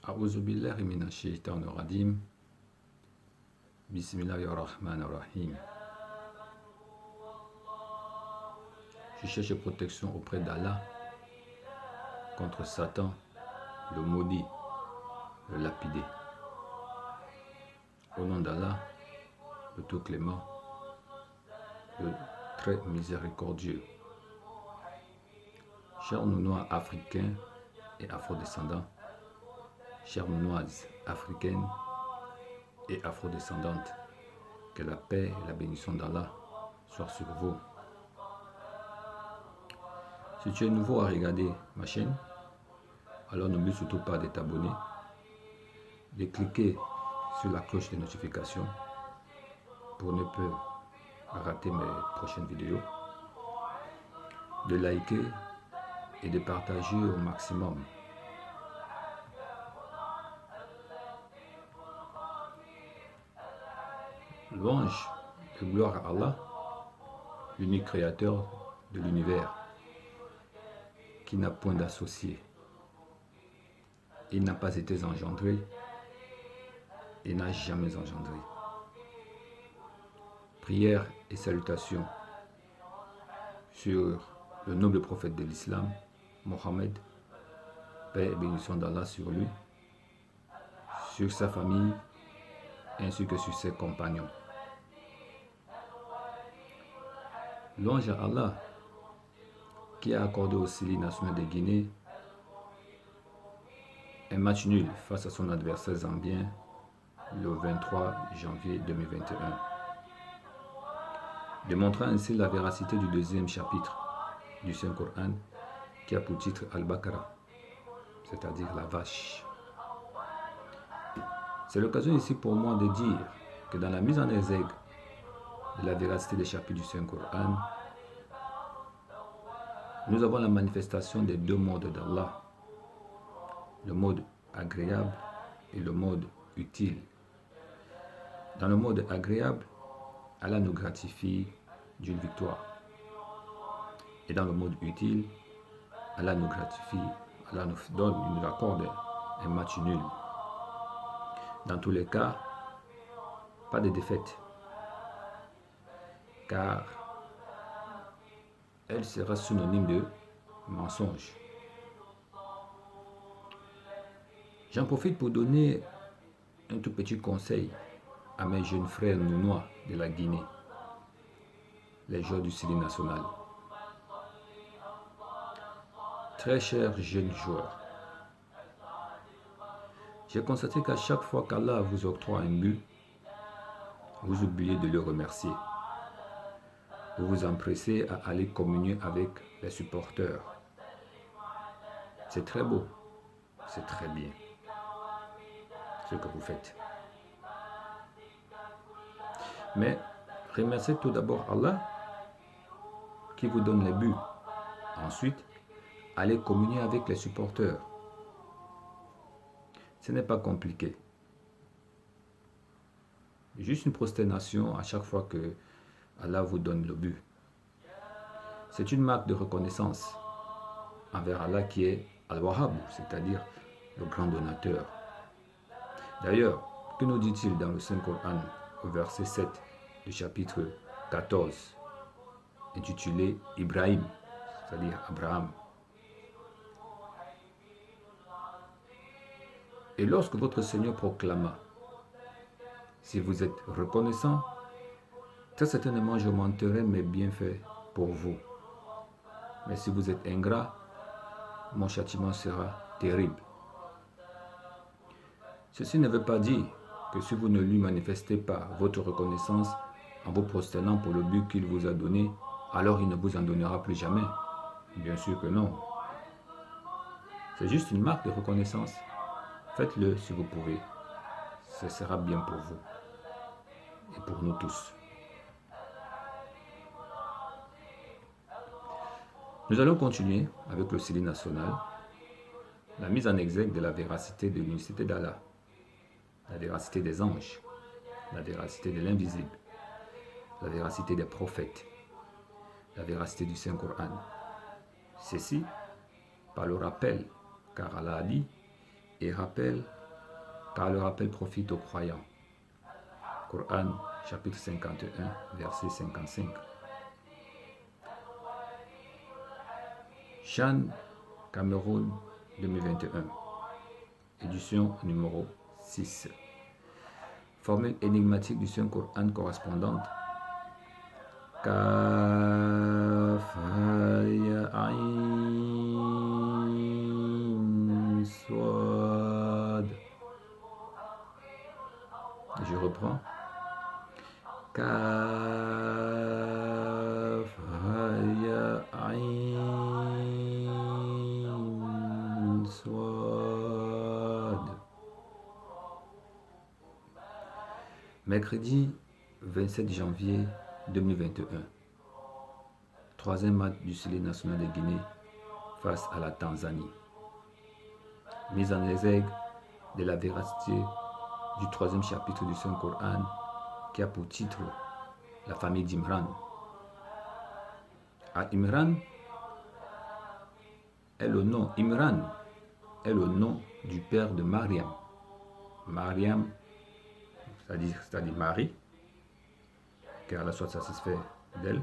A'udhu billahi minash shaitanir rajim. Bismillahirrahmanirrahim. Je cherche protection auprès d'Allah contre Satan, le maudit, le lapidé. Au nom d'Allah, le tout clément, le très miséricordieux. Chers Nounois africains et afrodescendants, chères Nounoises africaines et afrodescendantes, que la paix et la bénédiction d'Allah soient sur vous. Si tu es nouveau à regarder ma chaîne, alors n'oublie surtout pas de t'abonner, de cliquer sur la cloche de notification pour ne pas rater mes prochaines vidéos, de liker et de partager au maximum. Louange et gloire à Allah, l'unique créateur de l'univers, qui n'a point d'associé. Il n'a pas été engendré et n'a jamais engendré. Prières et salutations sur le noble prophète de l'islam, Mohammed, paix et bénédiction d'Allah sur lui, sur sa famille, ainsi que sur ses compagnons. Louange à Allah, qui a accordé au Syli national de Guinée un match nul face à son adversaire zambien le 23 janvier 2021, démontrant ainsi la véracité du deuxième chapitre du Saint-Coran qui a pour titre Al-Baqarah, c'est-à-dire la vache. C'est l'occasion ici pour moi de dire que dans la mise en exergue de la véracité des chapitres du Saint-Coran, nous avons la manifestation des deux modes d'Allah, le mode agréable et le mode utile. Dans le mode agréable, Allah nous gratifie d'une victoire. Et dans le mode utile, Allah nous gratifie, Allah nous donne, il nous accorde un match nul. Dans tous les cas, pas de défaite, car elle sera synonyme de mensonge. J'en profite pour donner un tout petit conseil à mes jeunes frères nounois de la Guinée, les joueurs du Syli national. Très chers jeunes joueurs, j'ai constaté qu'à chaque fois qu'Allah vous octroie un but, vous oubliez de le remercier. Vous vous empressez à aller communier avec les supporters. C'est très beau, c'est très bien ce que vous faites. Mais remerciez tout d'abord Allah qui vous donne les buts. Ensuite, allez communier avec les supporters. Ce n'est pas compliqué. Juste une prosternation à chaque fois que Allah vous donne le but. C'est une marque de reconnaissance envers Allah qui est Al-Wahhab, c'est-à-dire le grand donateur. D'ailleurs, que nous dit-il dans le Saint-Coran au verset 7 du chapitre 14, intitulé Ibrahim, c'est-à-dire Abraham. Et lorsque votre Seigneur proclama, si vous êtes reconnaissant, très certainement j'augmenterai mes bienfaits pour vous. Mais si vous êtes ingrat, mon châtiment sera terrible. Ceci ne veut pas dire que si vous ne lui manifestez pas votre reconnaissance en vous prosternant pour le but qu'il vous a donné, alors il ne vous en donnera plus jamais. Bien sûr que non. C'est juste une marque de reconnaissance. Faites-le si vous pouvez. Ce sera bien pour vous et pour nous tous. Nous allons continuer avec le Syli national, la mise en exergue de la véracité de l'unicité d'Allah, la véracité des anges, la véracité de l'invisible, la véracité des prophètes, la véracité du Saint-Coran. Ceci par le rappel, car Allah a dit, et rappelle, car le rappel profite aux croyants. Coran, chapitre 51, verset 55. Chan, Cameroun 2021, édition numéro 6. Formule énigmatique du Saint-Coran correspondante. Kaf ya ayn swad. Je reprends. Kaf ya ayn swad. Mercredi 27 janvier 2021. Troisième match du Sélectionneur national de Guinée face à la Tanzanie. Mise en exergue de la véracité du troisième chapitre du Saint-Coran qui a pour titre la famille d'Imran. Imran est le nom. Imran est le nom du père de Mariam. Mariam, c'est-à-dire Marie, car Allah soit satisfait d'elle,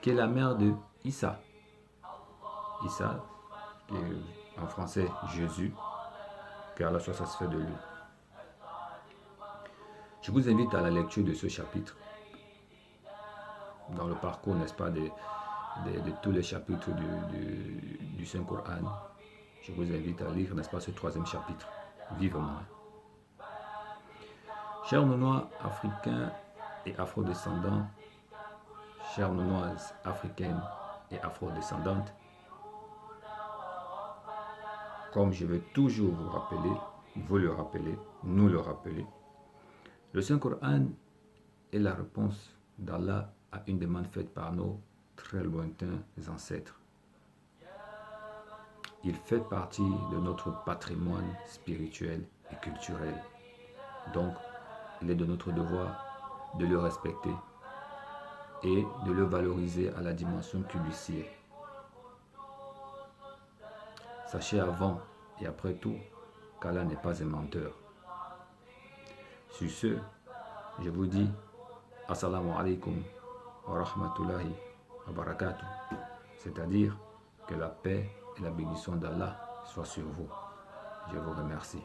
qui est la mère de Issa. Issa, qui est en français Jésus, car Allah soit satisfait de lui. Je vous invite à la lecture de ce chapitre, dans le parcours, n'est-ce pas, de tous les chapitres du Saint-Coran. Je vous invite à lire, n'est-ce pas, ce troisième chapitre, vivement. Chers Nounois africains et afrodescendants, chères Nounoises africaines et afrodescendantes, comme je vais toujours vous rappeler, vous le rappeler, nous le rappeler, le Saint-Coran est la réponse d'Allah à une demande faite par nos très lointains ancêtres. Il fait partie de notre patrimoine spirituel et culturel. Donc, il est de notre devoir de le respecter et de le valoriser à la dimension qui lui sied. Sachez avant et après tout qu'Allah n'est pas un menteur. Sur ce, je vous dis Assalamu alaikum wa rahmatullahi wa barakatuh, c'est-à-dire que la paix et la bénédiction d'Allah soient sur vous. Je vous remercie.